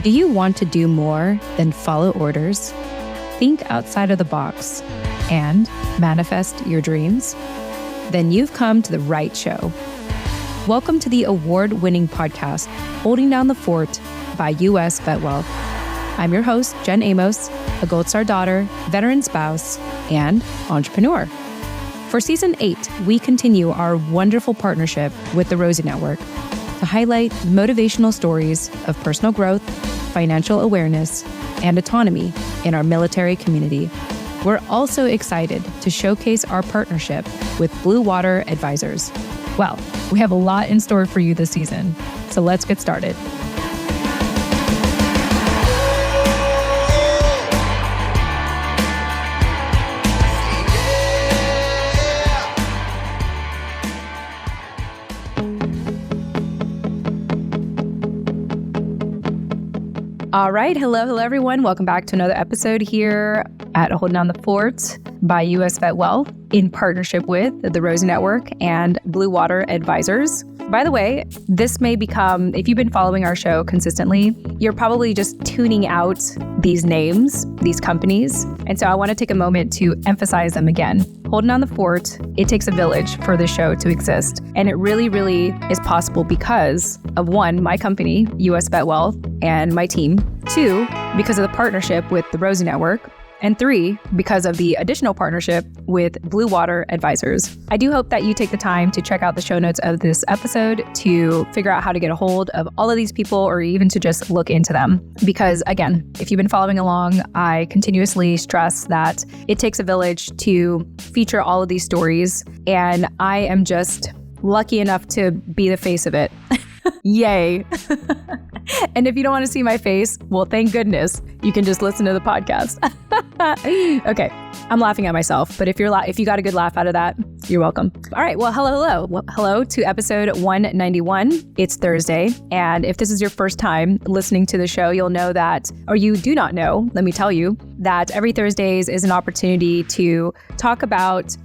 Do you want to do more than follow orders? Think outside of the box and manifest your dreams? Then you've come to the right show. Welcome to the award-winning podcast, Holding Down the Fort by U.S. VetWealth. I'm your host, Jen Amos, a Gold Star daughter, veteran spouse, and entrepreneur. For Season 8, we continue our wonderful partnership with the Rosie Network to highlight motivational stories of personal growth, financial awareness, and autonomy in our military community. We're also excited to showcase our partnership with Blue Water Advisors. Well, we have a lot in store for you this season, so let's get started. All right. Hello, everyone. Welcome back to another episode here at Holding Down the Fort by U.S. VetWealth in partnership with the Rosie Network and Blue Water Advisors. By the way, this may become, if you've been following our show consistently, you're probably just tuning out these names, these companies. And so I want to take a moment to emphasize them again. Holding Down the Fort, it takes a village for this show to exist. And it really, really is possible because of one, my company, U.S. VetWealth, and my team. Two, because of the partnership with the Rosie Network. And three, because of the additional partnership with Blue Water Advisors. I do hope that you take the time to check out the show notes of this episode to figure out how to get a hold of all of these people or even to just look into them. Because again, if you've been following along, I continuously stress that it takes a village to feature all of these stories. And I am just lucky enough to be the face of it. Yay. And if you don't want to see my face, well, thank goodness you can just listen to the podcast. Okay, I'm laughing at myself, but if you got a good laugh out of that, you're welcome. All right, well, hello. Well, hello to episode 191. It's Thursday, and if this is your first time listening to the show, you'll know that, or you do not know, let me tell you, that every Thursdays is an opportunity to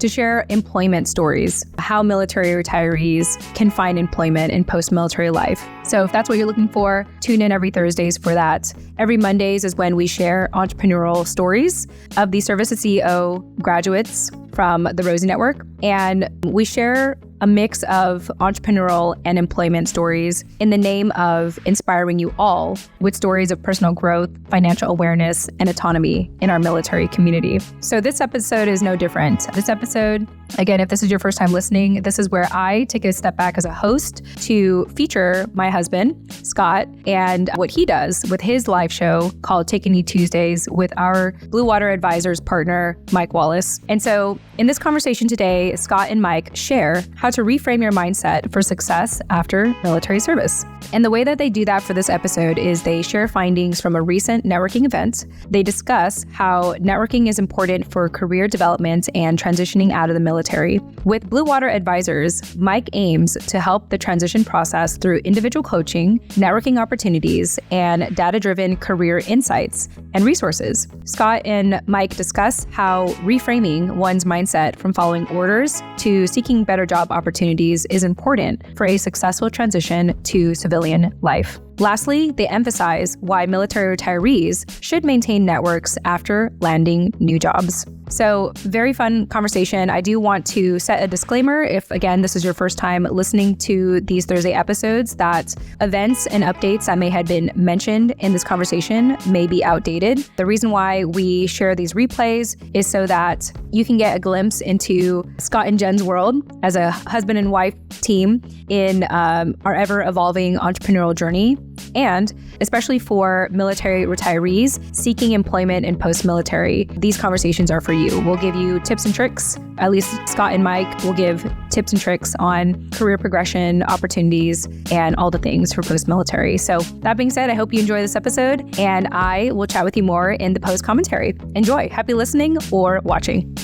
share employment stories, how military retirees can find employment in post-military life. So if that's what you're looking for, tune in every Thursdays for that. Every Mondays is when we share entrepreneurial stories of the Service to CEO graduates from the Rosie Network. And we share a mix of entrepreneurial and employment stories in the name of inspiring you all with stories of personal growth, financial awareness, and autonomy in our military community. So this episode is no different. This episode, again, if this is your first time listening, this is where I take a step back as a host to feature my husband, Scott, and what he does with his live show called Take a Knee Tuesdays with our Blue Water Advisors partner, Mike Wallace. And so in this conversation today, Scott and Mike share how to reframe your mindset for success after military service. And the way that they do that for this episode is they share findings from a recent networking event. They discuss how networking is important for career development and transitioning out of the military. With Blue Water Advisors, Mike aims to help the transition process through individual coaching, networking opportunities, and data-driven career insights and resources. Scott and Mike discuss how reframing one's mindset from following orders to seeking better job opportunities is important for a successful transition to civilian life. Lastly, they emphasize why military retirees should maintain networks after landing new jobs. So, very fun conversation. I do want to set a disclaimer if, again, this is your first time listening to these Thursday episodes, that events and updates that may have been mentioned in this conversation may be outdated. The reason why we share these replays is so that you can get a glimpse into Scott and Jen's world as a husband and wife team in our ever-evolving entrepreneurial journey. And especially for military retirees seeking employment in post-military, these conversations are for you. We'll give you tips and tricks. At least Scott and Mike will give tips and tricks on career progression, opportunities, and all the things for post-military. So that being said, I hope you enjoy this episode, and I will chat with you more in the post-commentary. Enjoy. Happy listening or watching.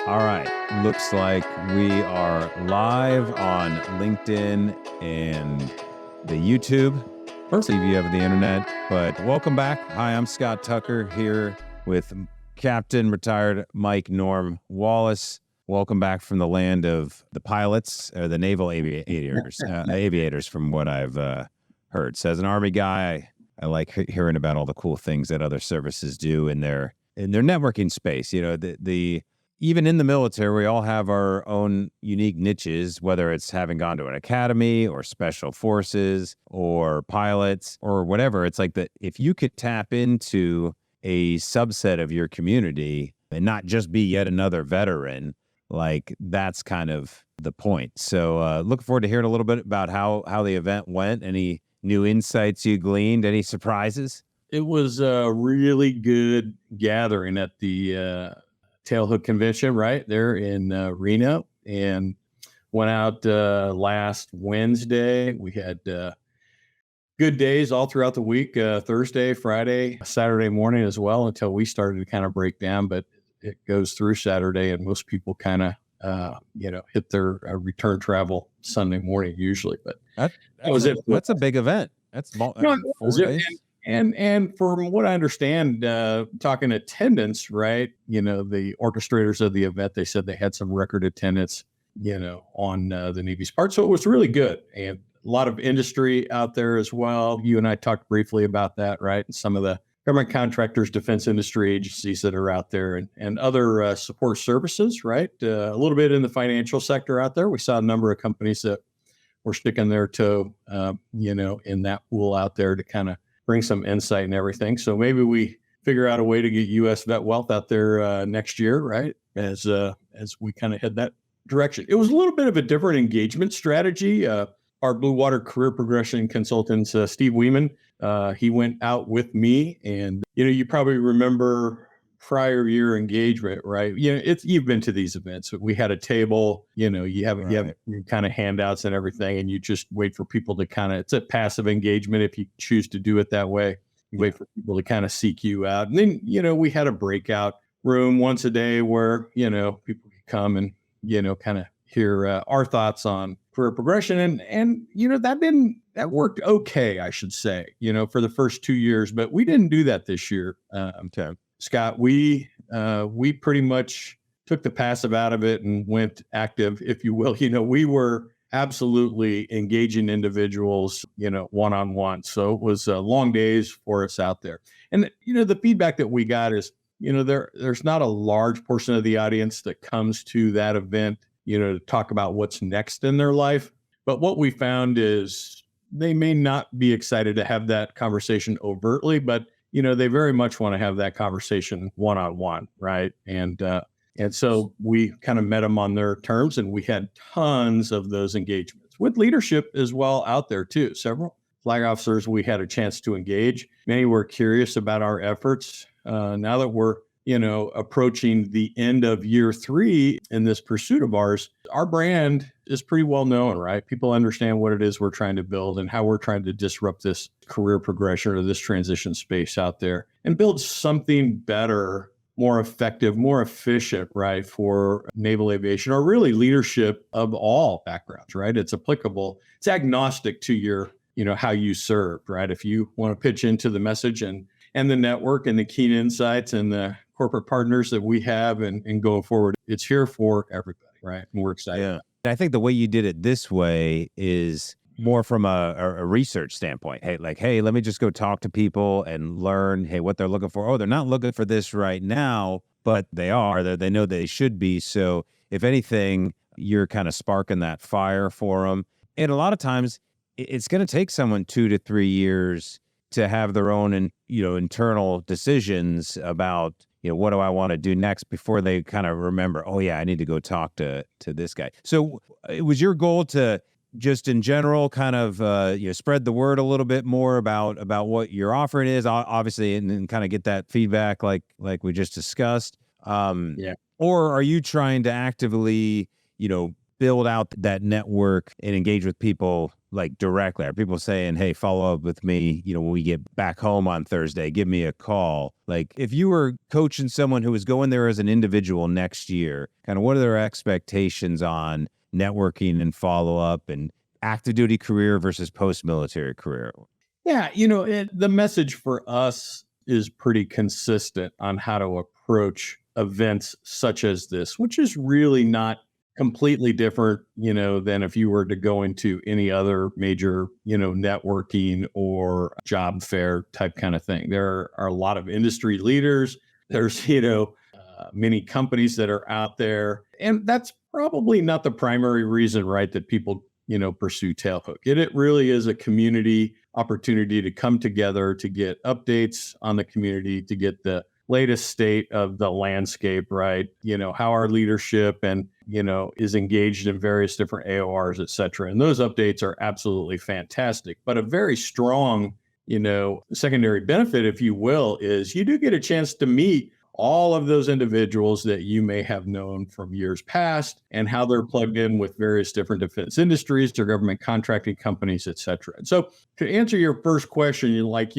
All right. Looks like we are live on LinkedIn and the YouTube. See if you have the internet, but welcome back. Hi, I'm Scott Tucker here with Captain Retired Mike Norm Wallace. welcome back from the land of the pilots, or the naval aviators, from what I've heard. So as an Army guy, I like hearing about all the cool things that other services do in their networking space. You know, the even in the military, we all have our own unique niches, whether it's having gone to an academy or special forces or pilots or whatever. It's like that if you could tap into a subset of your community and not just be yet another veteran, like that's kind of the point. So looking forward to hearing a little bit about how the event went. Any new insights you gleaned? Any surprises? It was a really good gathering at the Tailhook Convention right there in Reno, and went out last Wednesday. We had good days all throughout the week, Thursday, Friday, Saturday morning as well, until we started to kind of break down. But it goes through Saturday, and most people kind of, hit their return travel Sunday morning usually. But that was it. That's a big event. That's 4 days. And from what I understand, talking attendance, right? You know, the orchestrators of the event, they said they had some record attendance, on the Navy's part. So it was really good. And a lot of industry out there as well. You and I talked briefly about that, right? And some of the government contractors, defense industry agencies that are out there, and other support services, right? A little bit in the financial sector out there. We saw a number of companies that were sticking their toe, in that pool out there to kind of bring some insight and everything. So maybe we figure out a way to get U.S. VetWealth out there next year, right? As we kind of head that direction. It was a little bit of a different engagement strategy. Our Blue Water career progression consultant, Steve Weeman, he went out with me, and you probably remember prior year engagement, right? You've been to these events. We had a table, you have your kind of handouts and everything, and you just wait for people to it's a passive engagement if you choose to do it that way. You wait for people to kind of seek you out. And then, we had a breakout room once a day where, people could come and, kind of hear our thoughts on career progression. And that worked okay, I should say, for the first 2 years, but we didn't do that this year. Scott, we pretty much took the passive out of it and went active, if you will. We were absolutely engaging individuals, one-on-one. So it was long days for us out there. And, the feedback that we got is, there's not a large portion of the audience that comes to that event, to talk about what's next in their life. But what we found is they may not be excited to have that conversation overtly, but they very much want to have that conversation one-on-one, right? And so we kind of met them on their terms, and we had tons of those engagements with leadership as well out there too. Several flag officers we had a chance to engage. Many were curious about our efforts. Now that we're approaching the end of year 3 in this pursuit of ours, our brand is pretty well known, right? People understand what it is we're trying to build and how we're trying to disrupt this career progression or this transition space out there and build something better, more effective, more efficient, right, for naval aviation or really leadership of all backgrounds, right? It's applicable. It's agnostic to your, how you served, right? If you want to pitch into the message and the network and the keen insights and the corporate partners that we have and going forward, it's here for everybody, right? And we're excited. Yeah. I think the way you did it this way is more from a research standpoint. Hey, let me just go talk to people and learn, what they're looking for. Oh, they're not looking for this right now, but they are. They know they should be. So if anything, you're kind of sparking that fire for them. And a lot of times it's going to take someone 2 to 3 years to have their own, internal decisions about, what do I want to do next before they kind of remember, oh yeah, I need to go talk to this guy. So it was your goal to just in general kind of, spread the word a little bit more about what your offering is, obviously, and kind of get that feedback like we just discussed. Or are you trying to actively, build out that network and engage with people like directly? Are people saying, hey, follow up with me, when we get back home on Thursday, give me a call? Like if you were coaching someone who was going there as an individual next year, kind of what are their expectations on networking and follow up and active duty career versus post-military career? Yeah. The message for us is pretty consistent on how to approach events such as this, which is really not completely different, than if you were to go into any other major, networking or job fair type kind of thing. There are a lot of industry leaders. There's, many companies that are out there. And that's probably not the primary reason, right, that people, pursue Tailhook. It really is a community opportunity to come together, to get updates on the community, to get the latest state of the landscape, right? How our leadership and, is engaged in various different AORs, et cetera. And those updates are absolutely fantastic. But a very strong, secondary benefit, if you will, is you do get a chance to meet all of those individuals that you may have known from years past and how they're plugged in with various different defense industries, their government contracting companies, et cetera. And so to answer your first question, you're like,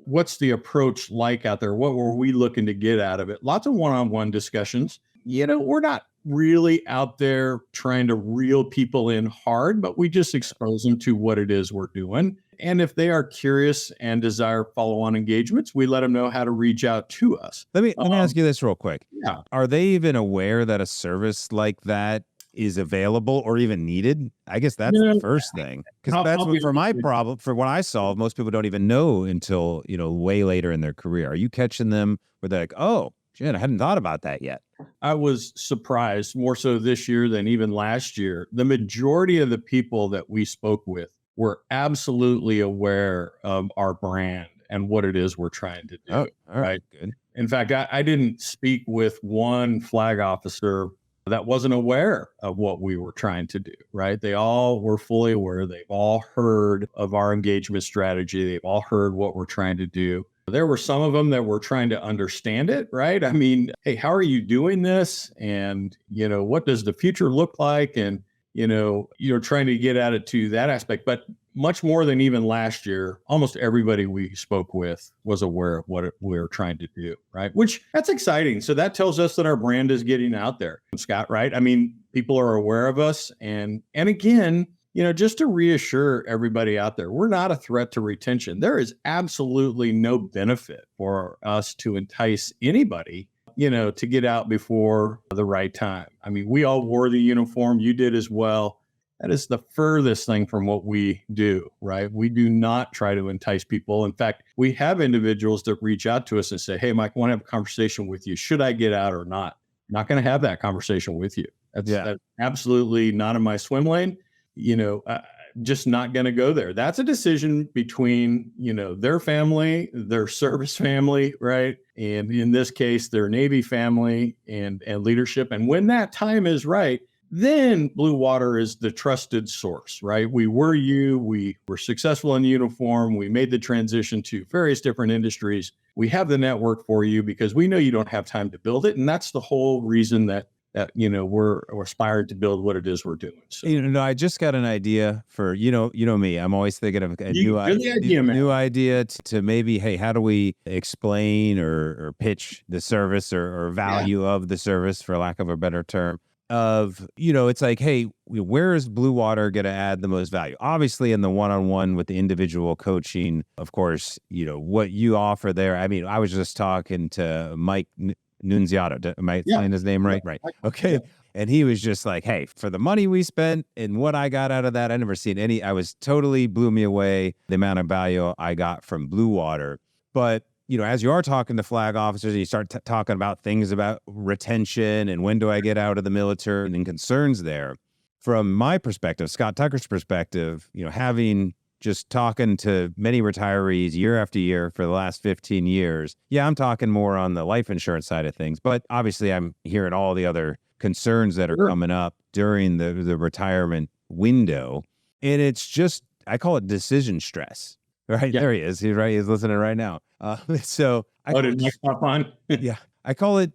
what's the approach like out there? What were we looking to get out of it? Lots of one-on-one discussions. We're not really out there trying to reel people in hard, but we just expose them to what it is we're doing. And if they are curious and desire follow-on engagements, we let them know how to reach out to us. Let me ask you this real quick. Yeah. Are they even aware that a service like that is available or even needed? I guess that's the first thing. Because that's what, for my problem, for what I solve, most people don't even know until, way later in their career. Are you catching them where they're like, oh, shit, I hadn't thought about that yet? I was surprised more so this year than even last year. The majority of the people that we spoke with were absolutely aware of our brand and what it is we're trying to do. Oh, all right. Good. In fact, I didn't speak with one flag officer that wasn't aware of what we were trying to do, right? They all were fully aware. They've all heard of our engagement strategy. They've all heard what we're trying to do. There were some of them that were trying to understand it, right? I mean, hey, how are you doing this? And, what does the future look like? And, you're trying to get at it to that aspect. But much more than even last year, almost everybody we spoke with was aware of what we were trying to do, right? Which that's exciting. So that tells us that our brand is getting out there, Scott, right? I mean, people are aware of us. And again, just to reassure everybody out there, we're not a threat to retention. There is absolutely no benefit for us to entice anybody, to get out before the right time. I mean, we all wore the uniform. You did as well. That is the furthest thing from what we do, right? We do not try to entice people. In fact, we have individuals that reach out to us and say, hey, Mike, I want to have a conversation with you. Should I get out or not? I'm not going to have that conversation with you. That's absolutely not in my swim lane. Just not going to go there. That's a decision between, their family, their service family, right? And in this case, their Navy family and leadership. And when that time is right, then Blue Water is the trusted source, right? We were successful in uniform. We made the transition to various different industries. We have the network for you because we know you don't have time to build it. And that's the whole reason that we're aspired to build what it is we're doing. So, I just got an idea for, me. I'm always thinking of a new idea to maybe, hey, how do we explain or pitch the service or value of the service, for lack of a better term? It's like, hey, where is Blue Water going to add the most value? Obviously, in the one-on-one with the individual coaching, of course, what you offer there. I mean, I was just talking to Mike Nunziato. Am I saying his name right? Right. Okay. Yeah. And he was just like, hey, for the money we spent and what I got out of that, I never seen I was totally blew me away, the amount of value I got from Blue Water. But, as you are talking to flag officers and you start talking about things about retention and when do I get out of the military and concerns there, from my perspective, Scott Tucker's perspective, having just talking to many retirees year after year for the last 15 years. Yeah, I'm talking more on the life insurance side of things, but obviously I'm hearing all the other concerns that are coming up during the retirement window. And it's just, I call it decision stress, right? Yeah. There he is. He's right. He's listening right now. So did Mike pop on? Yeah, I call it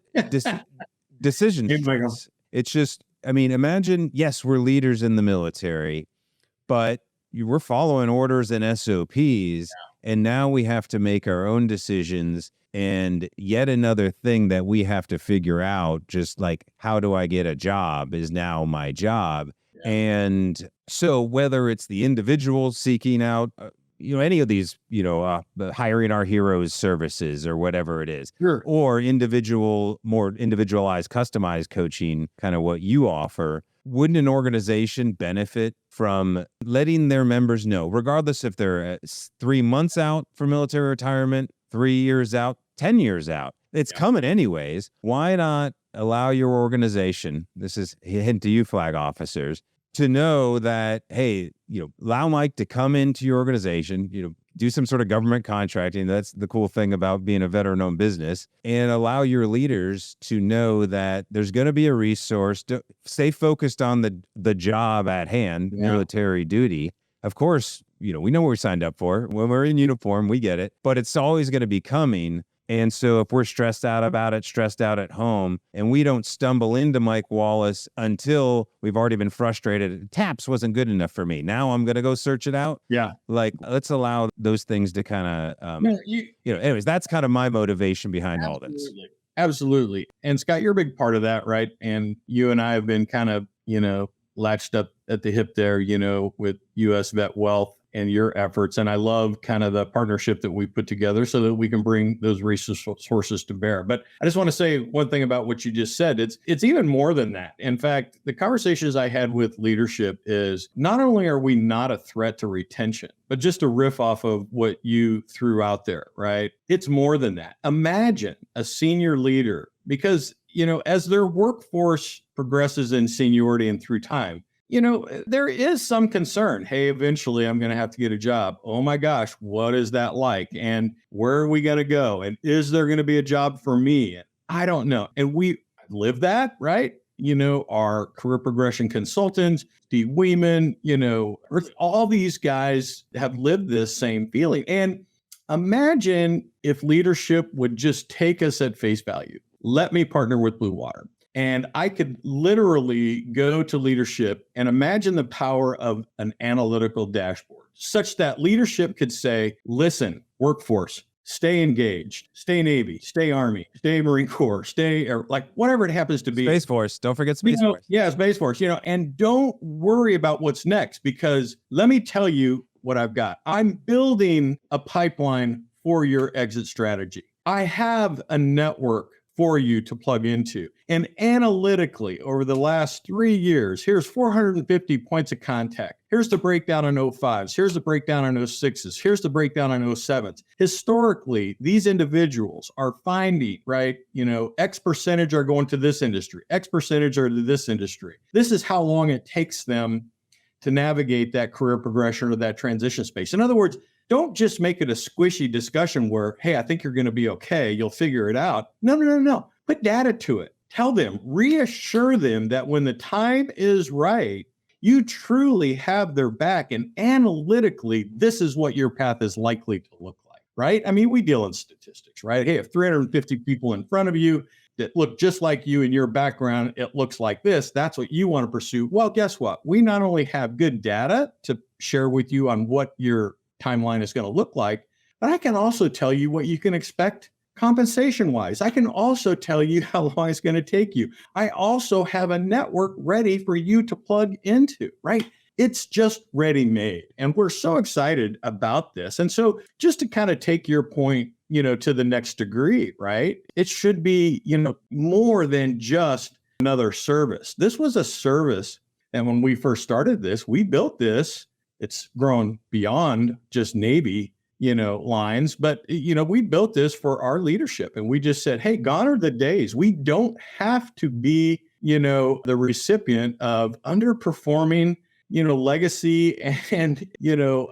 decision stress. It's just, imagine, yes, we're leaders in the military, but we're following orders and SOPs, and now we have to make our own decisions. And yet another thing that we have to figure out, just like, how do I get a job is now my job. Yeah. And so whether it's the individual seeking out any of these, the hiring our heroes services or whatever it is, Sure. or more individualized, customized coaching, kind of what you offer, wouldn't an organization benefit from letting their members know, regardless if they're 3 months out from military retirement, 3 years out, 10 years out, it's coming anyways. Why not allow your organization, this is a hint to you flag officers, to know that, hey, allow Mike to come into your organization, do some sort of government contracting. That's the cool thing about being a veteran-owned business, and allow your leaders to know that there's going to be a resource. Stay focused on the job at hand, military duty. Of course, we know what we signed up for. When we're in uniform, we get it, but it's always going to be coming. And so if we're stressed out about it, stressed out at home, and we don't stumble into Mike Wallace until we've already been frustrated, TAPS wasn't good enough for me. Now I'm going to go search it out. Yeah. Let's allow those things to kind of, anyways, that's kind of my motivation behind all this. Absolutely. And Scott, you're a big part of that, right? And you and I have been kind of, latched up at the hip there, with US VetWealth and your efforts. And I love kind of the partnership that we put together so that we can bring those resources to bear. But I just want to say one thing about what you just said. It's even more than that. In fact, the conversations I had with leadership is not only are we not a threat to retention, but just to riff off of what you threw out there, right? It's more than that. Imagine a senior leader, because, as their workforce progresses in seniority and through time, there is some concern. Hey, eventually I'm going to have to get a job. Oh my gosh, what is that like? And where are we going to go? And is there going to be a job for me? I don't know. And we live that, right? Our career progression consultants, Steve Weeman, all these guys have lived this same feeling. And imagine if leadership would just take us at face value. Let me partner with Blue Water. And I could literally go to leadership and imagine the power of an analytical dashboard, such that leadership could say, listen, workforce, stay engaged, stay Navy, stay Army, stay Marine Corps, or whatever it happens to be. Space Force. Don't forget Space Force. Yeah, Space Force, and don't worry about what's next, because let me tell you what I've got. I'm building a pipeline for your exit strategy. I have a network for you to plug into. And analytically, over the last 3 years, here's 450 points of contact. Here's the breakdown on 05s. Here's the breakdown on 06s. Here's the breakdown on 07s. Historically, these individuals are finding, right, X percentage are going to this industry, X percentage are to this industry. This is how long it takes them to navigate that career progression or that transition space. In other words, don't just make it a squishy discussion where, hey, I think you're going to be okay. You'll figure it out. No. Put data to it. Tell them, reassure them that when the time is right, you truly have their back. And analytically, this is what your path is likely to look like, right? I mean, we deal in statistics, right? Hey, if 350 people in front of you that look just like you in your background, it looks like this, that's what you want to pursue. Well, guess what? We not only have good data to share with you on what your timeline is going to look like, but I can also tell you what you can expect compensation wise. I can also tell you how long it's going to take you. I also have a network ready for you to plug into, right? It's just ready made. And we're so excited about this. And so just to kind of take your point, to the next degree, right? It should be, more than just another service. This was a service. And when we first started this, we built this. It's grown beyond just Navy, lines, but, we built this for our leadership. And we just said, hey, gone are the days. We don't have to be, the recipient of underperforming, legacy and,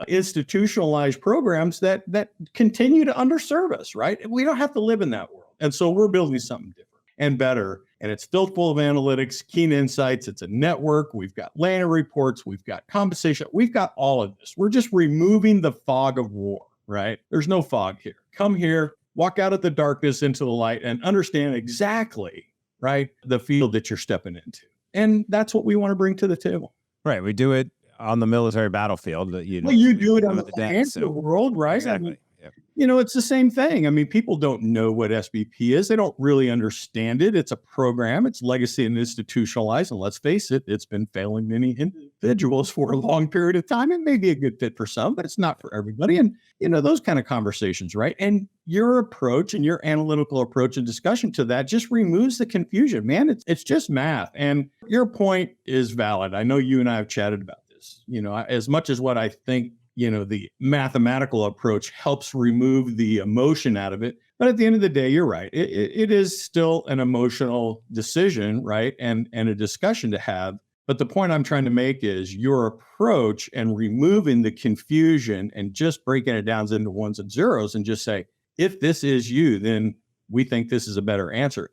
institutionalized programs that continue to underserve us, right? We don't have to live in that world. And so we're building something different and better. And it's filled full of analytics, keen insights. It's a network. We've got landing reports. We've got compensation. We've got all of this. We're just removing the fog of war, right? There's no fog here. Come here, walk out of the darkness into the light and understand exactly, right, the field that you're stepping into. And that's what we want to bring to the table. Right. We do it on the military battlefield. You do it on the financial world, right? Exactly. It's the same thing. I mean, people don't know what SBP is. They don't really understand it. It's a program. It's legacy and institutionalized. And let's face it, it's been failing many individuals for a long period of time. It may be a good fit for some, but it's not for everybody. And, those kind of conversations, right? And your approach and your analytical approach and discussion to that just removes the confusion, man. It's just math. And your point is valid. I know you and I have chatted about this, as much as what I think the mathematical approach helps remove the emotion out of it. But at the end of the day, you're right. It is still an emotional decision, right? And a discussion to have. But the point I'm trying to make is your approach and removing the confusion and just breaking it down into ones and zeros and just say, if this is you, then we think this is a better answer.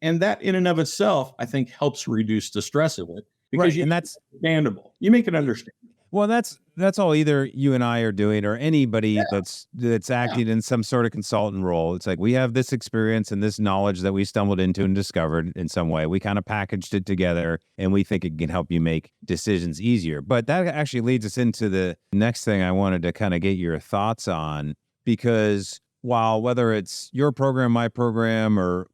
And that in and of itself, I think helps reduce the stress of it because and that's understandable. You make it understandable. Well, that's all either you and I are doing or anybody that's acting in some sort of consultant role. It's like we have this experience and this knowledge that we stumbled into and discovered in some way. We kind of packaged it together and we think it can help you make decisions easier. But that actually leads us into the next thing I wanted to kind of get your thoughts on, because while whether it's your program, my program, or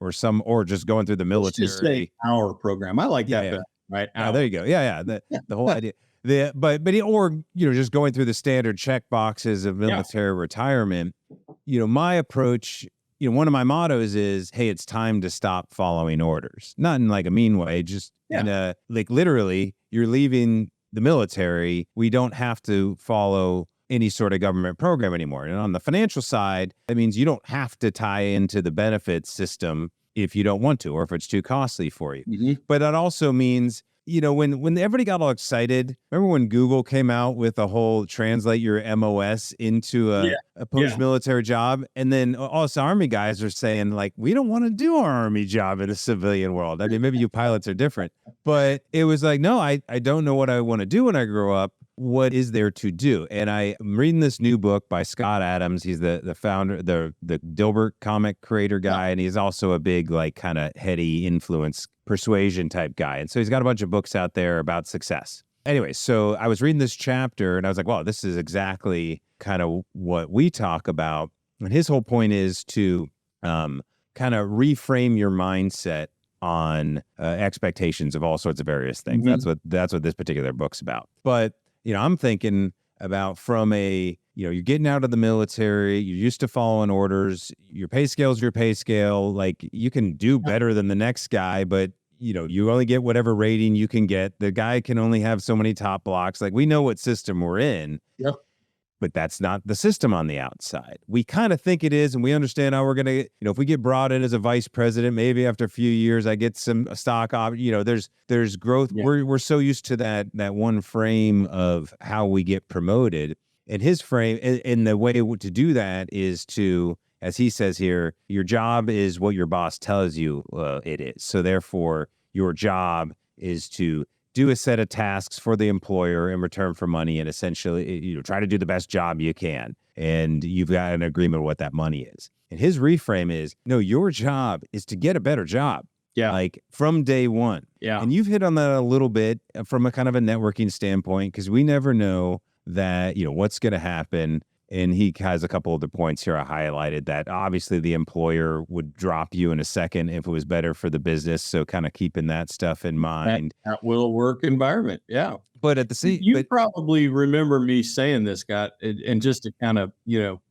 just going through the military, just say our program. I like that better, right? There you go. The whole idea. Or just going through the standard check boxes of military retirement, my approach, one of my mottos is, hey, it's time to stop following orders. Not in like a mean way, just in a, like literally you're leaving the military. We don't have to follow any sort of government program anymore. And on the financial side, that means you don't have to tie into the benefits system if you don't want to, or if it's too costly for you. Mm-hmm. But that also means, when everybody got all excited, remember when Google came out with a whole translate your MOS into a post-military job? And then all us Army guys are saying, like, we don't want to do our Army job in a civilian world. I mean, maybe you pilots are different. But it was like, no, I don't know what I want to do when I grow up. What is there to do? And I'm reading this new book by Scott Adams. He's the founder, the Dilbert comic creator guy. And he's also a big, like, kind of heady influence persuasion type guy. And so he's got a bunch of books out there about success. Anyway, so I was reading this chapter and I was like, wow, this is exactly kind of what we talk about. And his whole point is to kind of reframe your mindset on expectations of all sorts of various things. Mm-hmm. That's what this particular book's about. But I'm thinking about from you're getting out of the military, you're used to following orders, your pay scale's your pay scale. Like you can do better than the next guy, but you only get whatever rating you can get. The guy can only have so many top blocks. Like we know what system we're in. Yep. But that's not the system on the outside. We kind of think it is, and we understand how we're going to, if we get brought in as a vice president, maybe after a few years, I get some stock there's growth. Yeah. We're so used to that one frame of how we get promoted. And his frame, and the way to do that is to, as he says here, your job is what your boss tells you it is. So therefore, your job is to do a set of tasks for the employer in return for money, and essentially, try to do the best job you can. And you've got an agreement with what that money is. And his reframe is, no, your job is to get a better job. Yeah. Like from day one. Yeah. And you've hit on that a little bit from a kind of a networking standpoint, because we never know that, what's going to happen. And he has a couple other points here I highlighted that obviously the employer would drop you in a second if it was better for the business. So kind of keeping that stuff in mind. That will work environment. Yeah. But at the same, you probably remember me saying this, Scott, and just to kind of,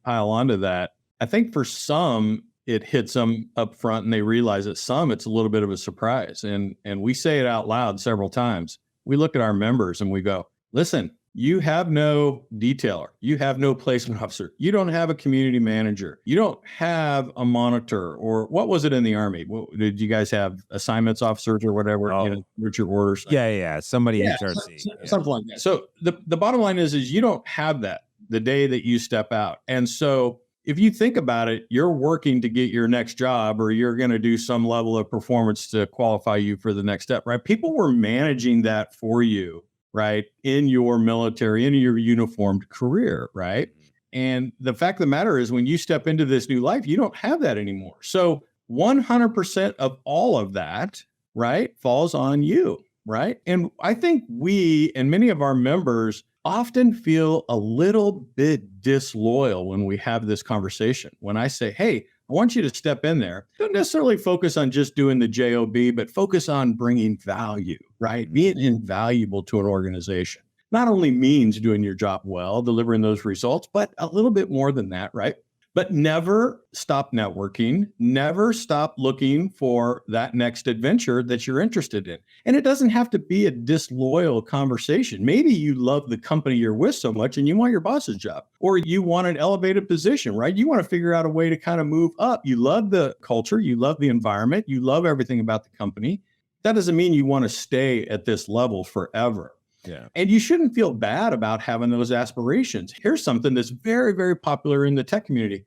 pile onto that, I think for some, it hits them up front and they realize it. Some, it's a little bit of a surprise. And we say it out loud several times. We look at our members and we go, listen, you have no detailer. You have no placement officer. You don't have a community manager. You don't have a monitor, or what was it in the Army? Did you guys have assignments officers or whatever? With your orders? Yeah. Somebody HRC. Something like that. So the bottom line is you don't have that the day that you step out. And so if you think about it, you're working to get your next job, or you're going to do some level of performance to qualify you for the next step, right? People were managing that for you, right, in your military, in your uniformed career, right? And the fact of the matter is, when you step into this new life, you don't have that anymore. So 100% of all of that, right, falls on you, right? And I think we and many of our members often feel a little bit disloyal when we have this conversation. When I say, hey, I want you to step in there, don't necessarily focus on just doing the job, but focus on bringing value, right? Being invaluable to an organization not only means doing your job well, delivering those results, but a little bit more than that, right? But never stop networking, never stop looking for that next adventure that you're interested in. And it doesn't have to be a disloyal conversation. Maybe you love the company you're with so much and you want your boss's job, or you want an elevated position, right? You want to figure out a way to kind of move up. You love the culture, you love the environment, you love everything about the company. That doesn't mean you want to stay at this level forever. Yeah. And you shouldn't feel bad about having those aspirations. Here's something that's very, very popular in the tech community.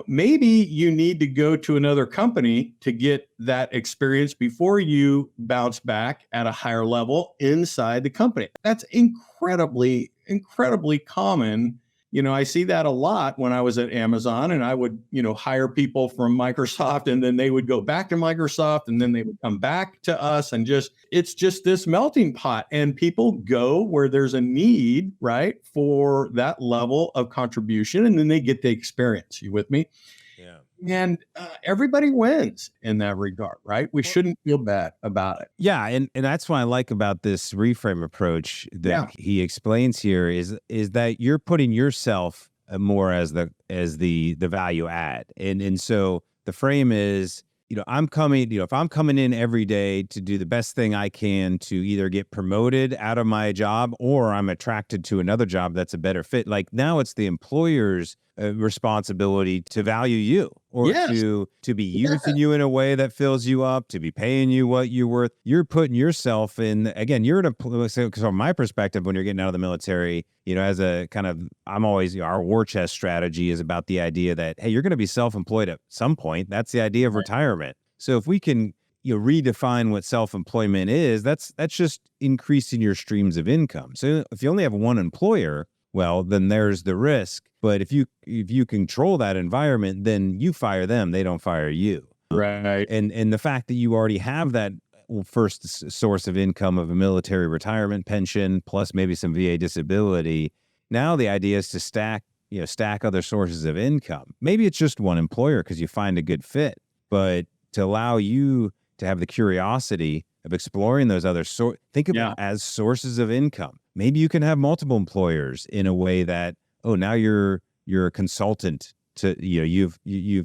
Maybe you need to go to another company to get that experience before you bounce back at a higher level inside the company. That's incredibly, incredibly common. I see that a lot when I was at Amazon, and I would, hire people from Microsoft, and then they would go back to Microsoft, and then they would come back to us, and it's just this melting pot. And people go where there's a need, right, for that level of contribution, and then they get the experience. You with me? Yeah. And everybody wins in that regard, right? We shouldn't feel bad about it. Yeah, and that's what I like about this reframe approach that he explains here is that you're putting yourself more as the value add, and so the frame is, I'm coming, if I'm coming in every day to do the best thing I can to either get promoted out of my job, or I'm attracted to another job that's a better fit. Like now it's the employer's responsibility to value you, or to be using you in a way that fills you up, to be paying you what you're worth. You're putting yourself in, again, you're in a, because from my perspective, when you're getting out of the military, as a kind of, I'm always, our war chest strategy is about the idea that, hey, you're going to be self-employed at some point. That's the idea of retirement. So if we can, redefine what self-employment is, that's just increasing your streams of income. So if you only have one employer, well, then there's the risk. But if you control that environment, then you fire them, they don't fire you. Right. And the fact that you already have that first source of income of a military retirement pension, plus maybe some VA disability, now the idea is to stack other sources of income. Maybe it's just one employer because you find a good fit, but to allow you to have the curiosity of exploring those other think of it as sources of income. Maybe you can have multiple employers in a way that, now you're a consultant to,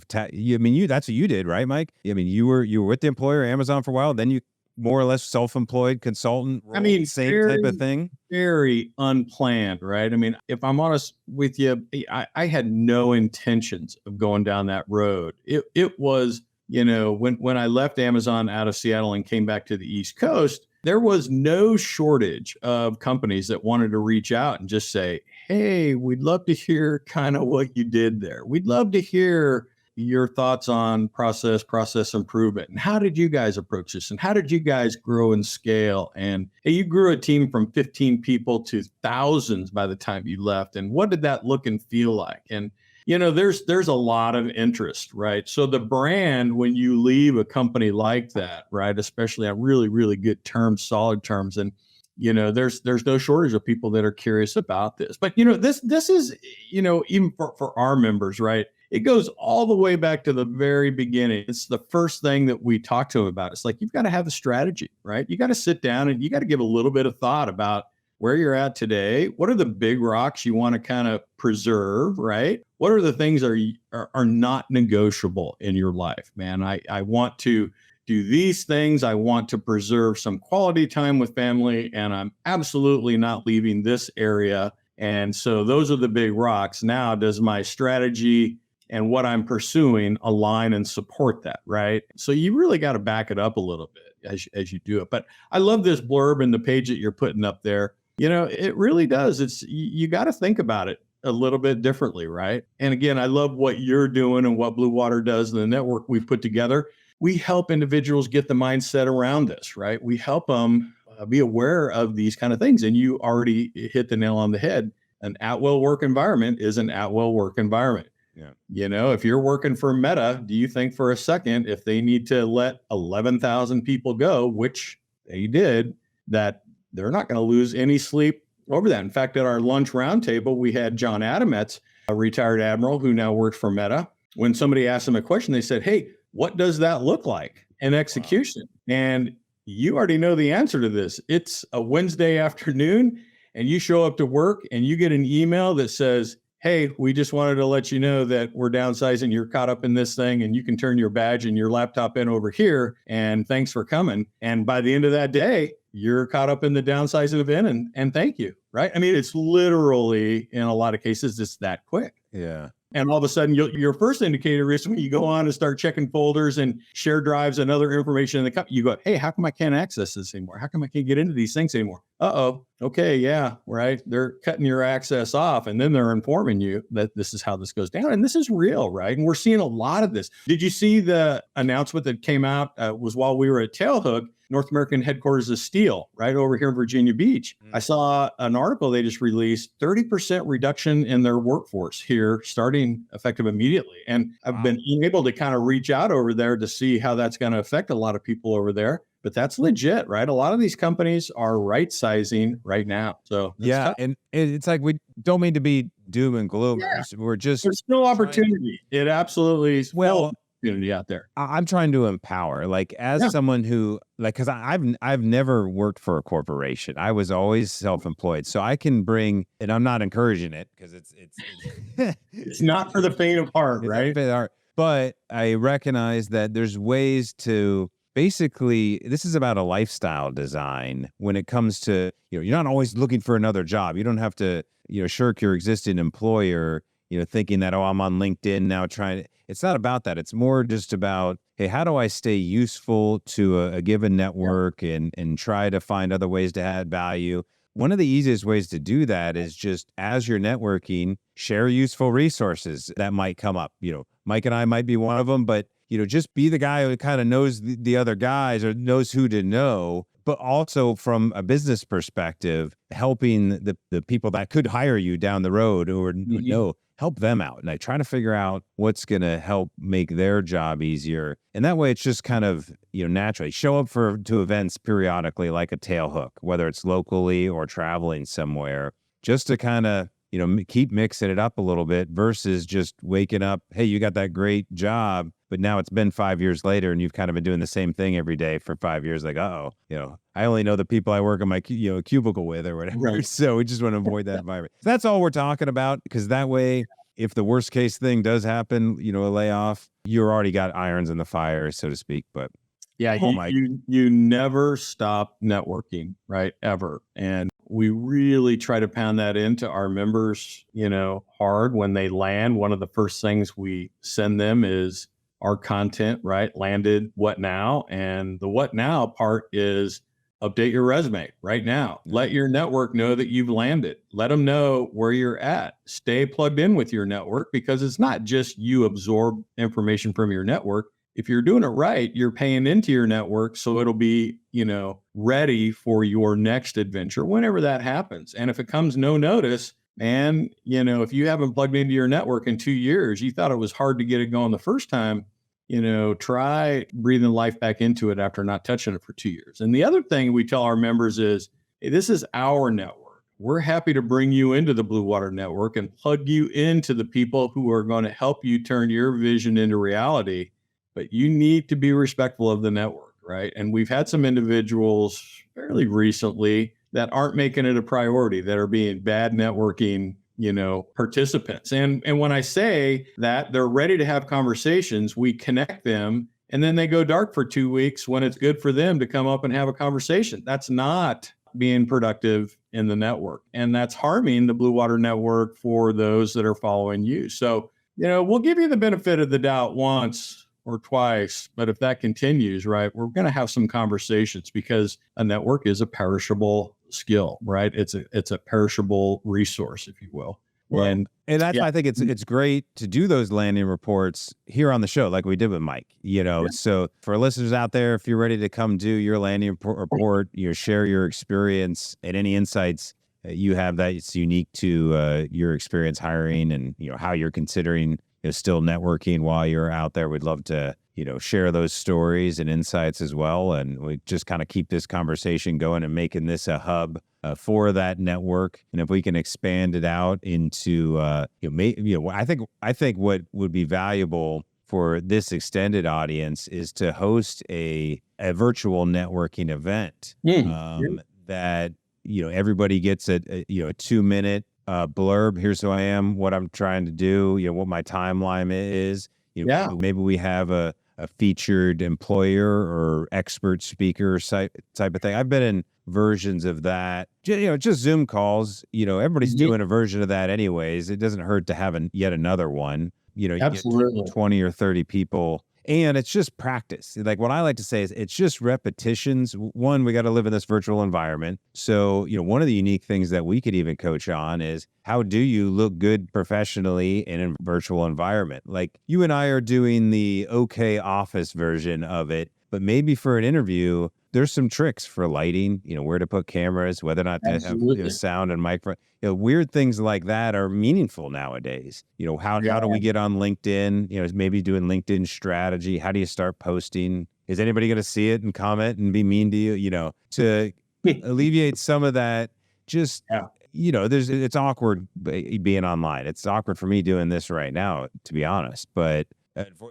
that's what you did, right, Mike? I mean, you were with the employer Amazon for a while, then you more or less self-employed consultant role, same type of thing. Very unplanned, right? I mean, if I'm honest with you, I had no intentions of going down that road. It was, when I left Amazon out of Seattle and came back to the East Coast, there was no shortage of companies that wanted to reach out and just say, hey, we'd love to hear kind of what you did there. We'd love to hear your thoughts on process improvement. And how did you guys approach this? And how did you guys grow and scale? And hey, you grew a team from 15 people to thousands by the time you left. And what did that look and feel like? And there's a lot of interest, right? So the brand, when you leave a company like that, right, especially on really, really good terms, solid terms, and there's no shortage of people that are curious about this. But this is even for our members, right? It goes all the way back to the very beginning. It's the first thing that we talk to them about. It's like, you've got to have a strategy, right? You got to sit down and you got to give a little bit of thought about where you're at today. What are the big rocks you want to kind of preserve, right? What are the things are not negotiable in your life, man? I want to do these things. I want to preserve some quality time with family, and I'm absolutely not leaving this area. And so those are the big rocks. Now, does my strategy and what I'm pursuing align and support that, right? So you really got to back it up a little bit as you do it. But I love this blurb in the page that you're putting up there. It really does. You got to think about it a little bit differently, right? And again, I love what you're doing and what Blue Water does and the network we've put together. We help individuals get the mindset around this, right? We help them be aware of these kind of things. And you already hit the nail on the head. An at-will work environment is an at-will work environment. Yeah. If you're working for Meta, do you think for a second, if they need to let 11,000 people go, which they did, that they're not going to lose any sleep over that. In fact, at our lunch roundtable, we had John Adamets, a retired admiral who now works for Meta. When somebody asked him a question, they said, "Hey, what does that look like in execution?" Wow. And you already know the answer to this. It's a Wednesday afternoon and you show up to work and you get an email that says, "Hey, we just wanted to let you know that we're downsizing. You're caught up in this thing and you can turn your badge and your laptop in over here. And thanks for coming." And by the end of that day, you're caught up in the downsizing event and thank you, right? I mean, it's literally, in a lot of cases, it's that quick. Yeah. And all of a sudden, your first indicator is when you go on and start checking folders and share drives and other information in the company, you go, "Hey, how come I can't access this anymore? How come I can't get into these things anymore?" Uh-oh. Okay, yeah, right. They're cutting your access off, and then they're informing you that this is how this goes down. And this is real, right? And we're seeing a lot of this. Did you see the announcement that came out was while we were at Tailhook, North American headquarters of Steel, right over here in Virginia Beach? I saw an article they just released, 30% reduction in their workforce here, starting effective immediately. And I've been able to kind of reach out over there to see how that's going to affect a lot of people over there. But that's legit, right? A lot of these companies are right sizing right now. So yeah, tough. And it's like, we don't mean to be doom and gloomers. Yeah. We're just, there's still opportunity. It absolutely is. Well, opportunity out there. I'm trying to empower, like, as someone who, like, because I've never worked for a corporation. I was always self-employed, so I can bring, and I'm not encouraging it because it's it's not for the faint of heart, right? But I recognize that there's ways to. Basically, this is about a lifestyle design when it comes to, you're not always looking for another job. You don't have to, shirk your existing employer, thinking that, oh, I'm on LinkedIn now trying to, it's not about that. It's more just about, hey, how do I stay useful to a given network and try to find other ways to add value? One of the easiest ways to do that is just, as you're networking, share useful resources that might come up. Mike and I might be one of them, but just be the guy who kind of knows the other guys or knows who to know, but also from a business perspective, helping the people that could hire you down the road or help them out. And I try to figure out what's going to help make their job easier. And that way it's just kind of, naturally show up to events periodically, like a Tailhook, whether it's locally or traveling somewhere, just to kind of, keep mixing it up a little bit versus just waking up, hey, you got that great job, but now it's been 5 years later and you've kind of been doing the same thing every day for 5 years. Like, I only know the people I work in my cubicle with or whatever. Right. So we just want to avoid that environment. So that's all we're talking about, because that way, if the worst case thing does happen, a layoff, you're already got irons in the fire, so to speak. But yeah, you never stop networking, right? Ever. And we really try to pound that into our members, hard when they land. One of the first things we send them is our content, right? Landed, what now? And the what now part is update your resume right now. Let your network know that you've landed. Let them know where you're at. Stay plugged in with your network, because it's not just you absorb information from your network. If you're doing it right, you're paying into your network, so it'll be, ready for your next adventure whenever that happens. And if it comes no notice, and, if you haven't plugged into your network in 2 years, you thought it was hard to get it going the first time, try breathing life back into it after not touching it for 2 years. And the other thing we tell our members is, hey, this is our network. We're happy to bring you into the Blue Water Network and plug you into the people who are going to help you turn your vision into reality. But you need to be respectful of the network, right? And we've had some individuals fairly recently that aren't making it a priority, that are being bad networking, participants. And when I say that, they're ready to have conversations, we connect them, and then they go dark for 2 weeks when it's good for them to come up and have a conversation. That's not being productive in the network. And that's harming the Blue Water Network for those that are following you. So, we'll give you the benefit of the doubt once or twice, but if that continues, right, we're going to have some conversations, because a network is a perishable skill, right? It's a perishable resource, if you will. Well, and that's why I think it's great to do those landing reports here on the show, like we did with Mike. So for listeners out there, if you're ready to come do your landing report, share your experience and any insights you have that's unique to your experience hiring, and how you're considering still networking while you're out there. We'd love to, share those stories and insights as well. And we just kind of keep this conversation going and making this a hub for that network. And if we can expand it out into, I think what would be valuable for this extended audience is to host a virtual networking event that, everybody gets a 2-minute blurb. Here's who I am, what I'm trying to do, what my timeline is. Maybe we have a featured employer or expert speaker type of thing. I've been in versions of that, just Zoom calls. Everybody's doing a version of that anyways. It doesn't hurt to have yet another one. Absolutely. You get 20 or 30 people. And it's just practice. Like what I like to say is it's just repetitions. One, we got to live in this virtual environment. So, one of the unique things that we could even coach on is how do you look good professionally in a virtual environment? Like you and I are doing the okay office version of it, but maybe for an interview, there's some tricks for lighting, where to put cameras, whether or not to have sound and microphone. Weird things like that are meaningful nowadays. How do we get on LinkedIn? Maybe doing LinkedIn strategy. How do you start posting? Is anybody going to see it and comment and be mean to you? To alleviate some of that, just it's awkward being online. It's awkward for me doing this right now, to be honest. But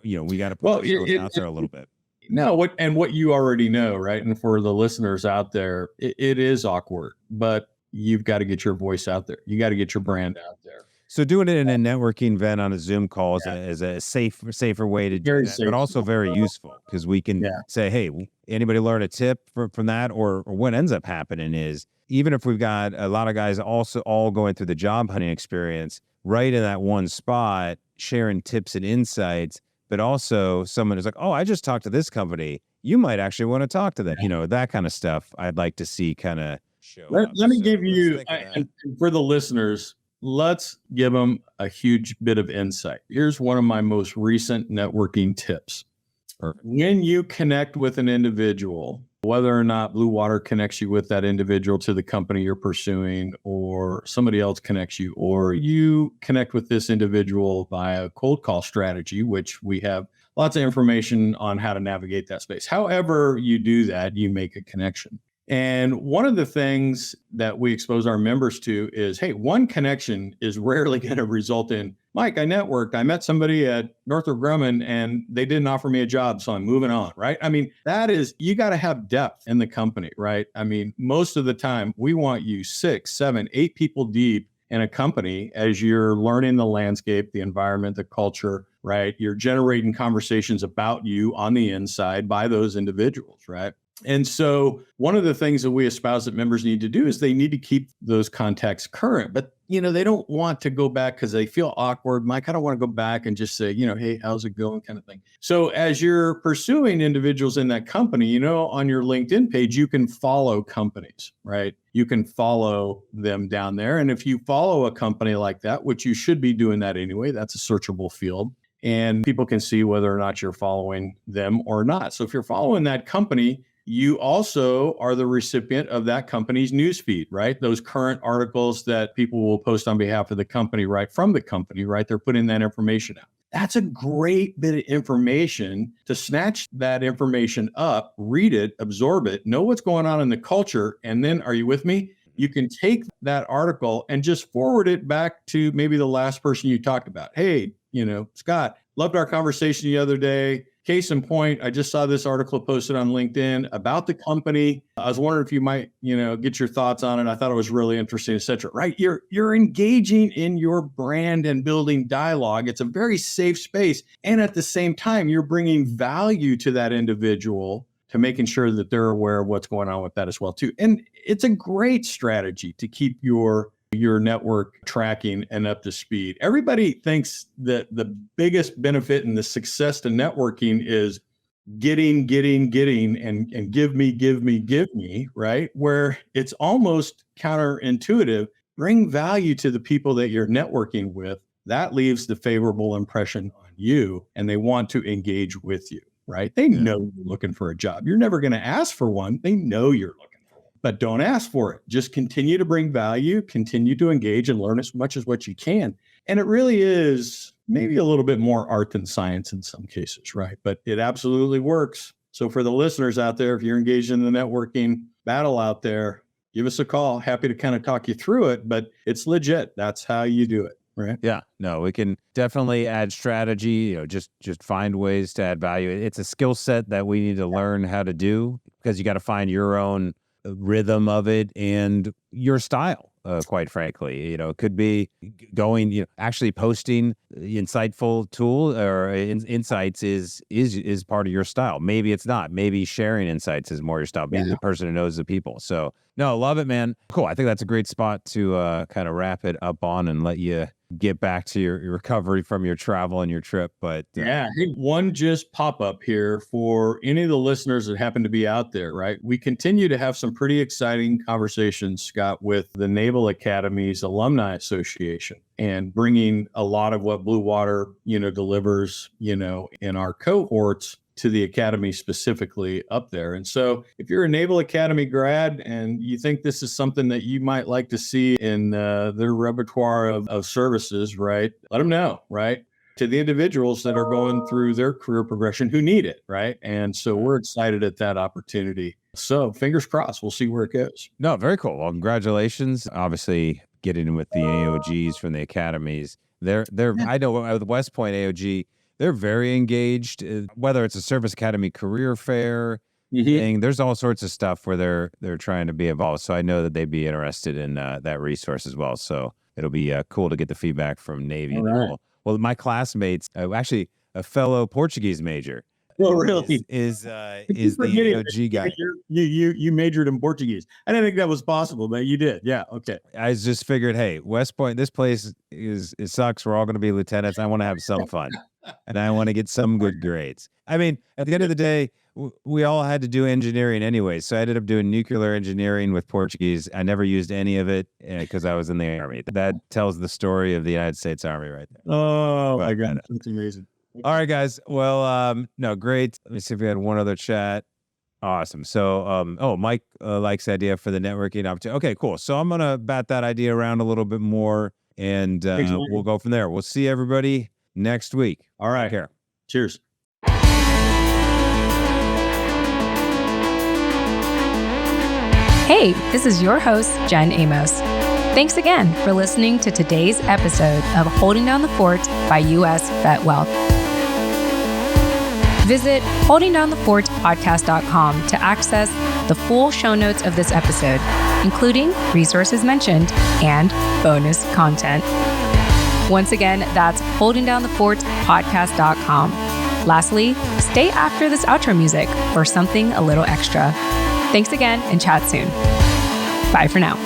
we got to put ourselves out there a little bit. No, what you already know, right? And for the listeners out there, it is awkward, but you've got to get your voice out there. You got to get your brand out there. So doing it in a networking event on a Zoom call is a safer way to do that, but also very useful because we can say, hey, anybody learn a tip from that? Or what ends up happening is even if we've got a lot of guys also all going through the job hunting experience, right in that one spot, sharing tips and insights, but also someone is like, oh, I just talked to this company. You might actually want to talk to them. That kind of stuff I'd like to see kind of show up. Let me give you, for the listeners, let's give them a huge bit of insight. Here's one of my most recent networking tips. Perfect. When you connect with an individual, whether or not Blue Water connects you with that individual to the company you're pursuing, or somebody else connects you, or you connect with this individual via cold call strategy, which we have lots of information on how to navigate that space. However you do that, you make a connection. And one of the things that we expose our members to is, hey, one connection is rarely going to result in, Mike, I networked. I met somebody at Northrop Grumman and they didn't offer me a job, so I'm moving on, right? I mean, that is, you got to have depth in the company, right? I mean, most of the time, we want you 6, 7, 8 people deep in a company as you're learning the landscape, the environment, the culture, right? You're generating conversations about you on the inside by those individuals, right? And so one of the things that we espouse that members need to do is they need to keep those contacts current, but they don't want to go back because they feel awkward. Mike, I don't want to go back and just say, hey, how's it going kind of thing. So as you're pursuing individuals in that company, on your LinkedIn page, you can follow companies, right? You can follow them down there. And if you follow a company like that, which you should be doing that anyway, that's a searchable field. And people can see whether or not you're following them or not. So if you're following that company, you also are the recipient of that company's newsfeed, right? Those current articles that people will post on behalf of the company, right? From the company, right? They're putting that information out. That's a great bit of information to snatch that information up, read it, absorb it, know what's going on in the culture. And then, are you with me? You can take that article and just forward it back to maybe the last person you talked about. Hey, Scott, loved our conversation the other day. Case in point, I just saw this article posted on LinkedIn about the company. I was wondering if you might, get your thoughts on it. I thought it was really interesting, et cetera, right? You're engaging in your brand and building dialogue. It's a very safe space. And at the same time, you're bringing value to that individual to making sure that they're aware of what's going on with that as well, too. And it's a great strategy to keep your network tracking and up to speed. Everybody thinks that the biggest benefit and the success to networking is getting, and give me, right? Where it's almost counterintuitive. Bring value to the people that you're networking with. That leaves the favorable impression on you, and they want to engage with you, right? They know you're looking for a job. You're never going to ask for one. They know you're looking. But don't ask for it. Just continue to bring value, continue to engage and learn as much as what you can. And it really is maybe a little bit more art than science in some cases, right? But it absolutely works. So for the listeners out there, if you're engaged in the networking battle out there, give us a call. Happy to kind of talk you through it, but it's legit. That's how you do it. Right. Yeah, no, we can definitely add strategy, just find ways to add value. It's a skill set that we need to learn how to do because you got to find your own rhythm of it and your style, quite frankly. It could be going, actually posting insightful tool or insights is part of your style. Maybe it's not. Maybe sharing insights is more your style. Maybe the person who knows the people. So, no, love it, man. Cool. I think that's a great spot to kind of wrap it up on and let you get back to your recovery from your travel and your trip. But hey, one just pop up here for any of the listeners that happen to be out there, right? We continue to have some pretty exciting conversations, Scott, with the Naval Academy's Alumni Association and bringing a lot of what Blue Water, delivers, in our cohorts to the Academy specifically up there. And so if you're a Naval Academy grad and you think this is something that you might like to see in their repertoire of services, right? Let them know, right? To the individuals that are going through their career progression who need it, right? And so we're excited at that opportunity. So fingers crossed, we'll see where it goes. No, very cool. Well, congratulations. Obviously getting in with the AOGs from the academies. I know with West Point AOG, they're very engaged, whether it's a service academy career fair thing. There's all sorts of stuff where they're trying to be involved. So I know that they'd be interested in that resource as well. So it'll be cool to get the feedback from Navy. Right. Well, my classmates, actually a fellow Portuguese major, really is the AOG guy. You majored in Portuguese. I didn't think that was possible, but you did. Yeah. Okay. I just figured, hey, West Point, this place it sucks. We're all going to be lieutenants. I want to have some fun. And I want to get some good grades. I mean, at the end of the day, we all had to do engineering anyway. So I ended up doing nuclear engineering with Portuguese. I never used any of it because I was in the Army. That tells the story of the United States Army right there. Oh, my God. That's amazing. All right, guys. Well, no, great. Let me see if we had one other chat. Awesome. So, Mike likes the idea for the networking opportunity. Okay, cool. So I'm going to bat that idea around a little bit more and we'll go from there. We'll see everybody next week. All right. Take care. Cheers. Hey, this is your host, Jen Amos. Thanks again for listening to today's episode of Holding Down the Fort by US VetWealth. Visit holdingdownthefortpodcast.com to access the full show notes of this episode, including resources mentioned and bonus content. Once again, that's holdingdownthefortpodcast.com. Lastly, stay after this outro music for something a little extra. Thanks again and chat soon. Bye for now.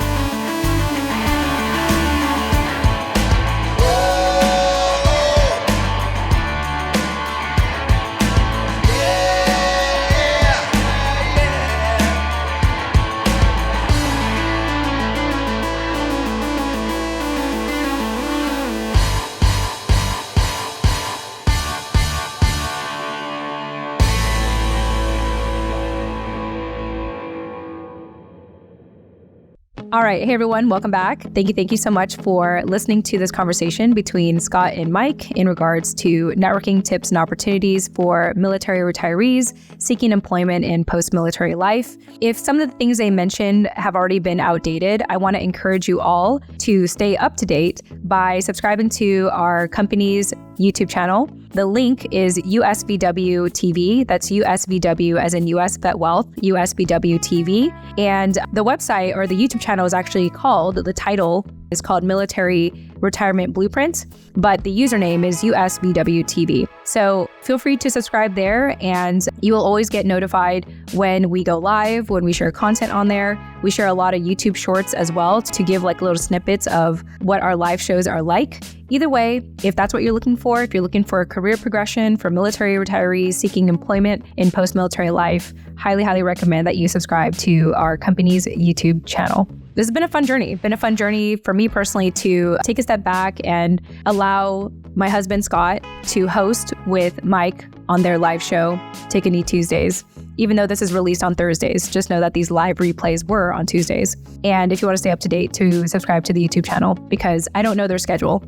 All right. Hey, everyone. Welcome back. Thank you so much for listening to this conversation between Scott and Mike in regards to networking tips and opportunities for military retirees seeking employment in post-military life. If some of the things they mentioned have already been outdated, I want to encourage you all to stay up to date by subscribing to our company's YouTube channel. The link is USVW TV. That's USVW as in US VetWealth, USVW TV. And the website or the YouTube channel is actually called, the title is called Military Retirement Blueprint, but the username is USVW TV. So feel free to subscribe there and you will always get notified when we go live, when we share content on there. We share a lot of YouTube shorts as well to give like little snippets of what our live shows are like. Either way, if that's what you're looking for, if you're looking for a career progression for military retirees seeking employment in post-military life, highly recommend that you subscribe to our company's YouTube channel. This has been a fun journey. Been a fun journey for me personally to take a step back and allow my husband, Scott, to host with Mike on their live show, Take a Knee Tuesdays. Even though this is released on Thursdays, just know that these live replays were on Tuesdays. And if you want to stay up to date, to subscribe to the YouTube channel, because I don't know their schedule.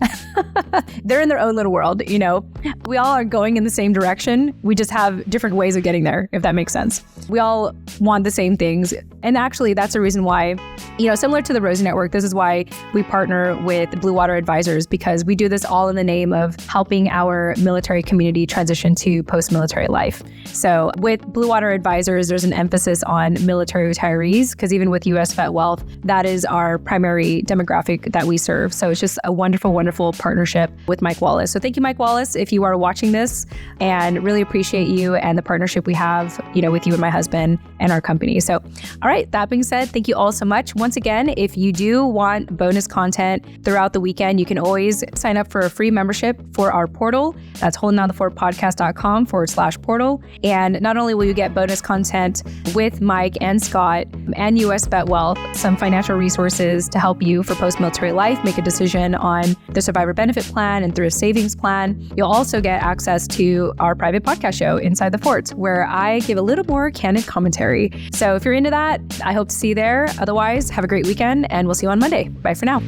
They're in their own little world, you know. We all are going in the same direction. We just have different ways of getting there, if that makes sense. We all want the same things. And actually, that's the reason why, you know, similar to the Rosie Network, this is why we partner with Blue Water Advisors, because we do this all in the name of helping our military community transition to post-military life. So with Blue Water Advisors, there's an emphasis on military retirees, because even with US VetWealth, that is our primary demographic that we serve. So it's just a wonderful, wonderful partnership with Mike Wallace. So thank you, Mike Wallace, if you are watching this, and really appreciate you and the partnership we have, you know, with you and my husband and our company. So, all right, that being said, thank you all so much. Once again, if you do want bonus content throughout the weekend, you can always sign up for a free membership for our portal. That's holdingdownthefortpodcast.com/portal. And not only will you get bonus content with Mike and Scott and US VetWealth, some financial resources to help you for post-military life, make a decision on the survivor benefit plan and thrift savings plan. You'll also get access to our private podcast show, Inside the Fort, where I give a little more candid commentary. So if you're into that, I hope to see you there. Otherwise, have a great weekend, and we'll see you on Monday. Bye for now.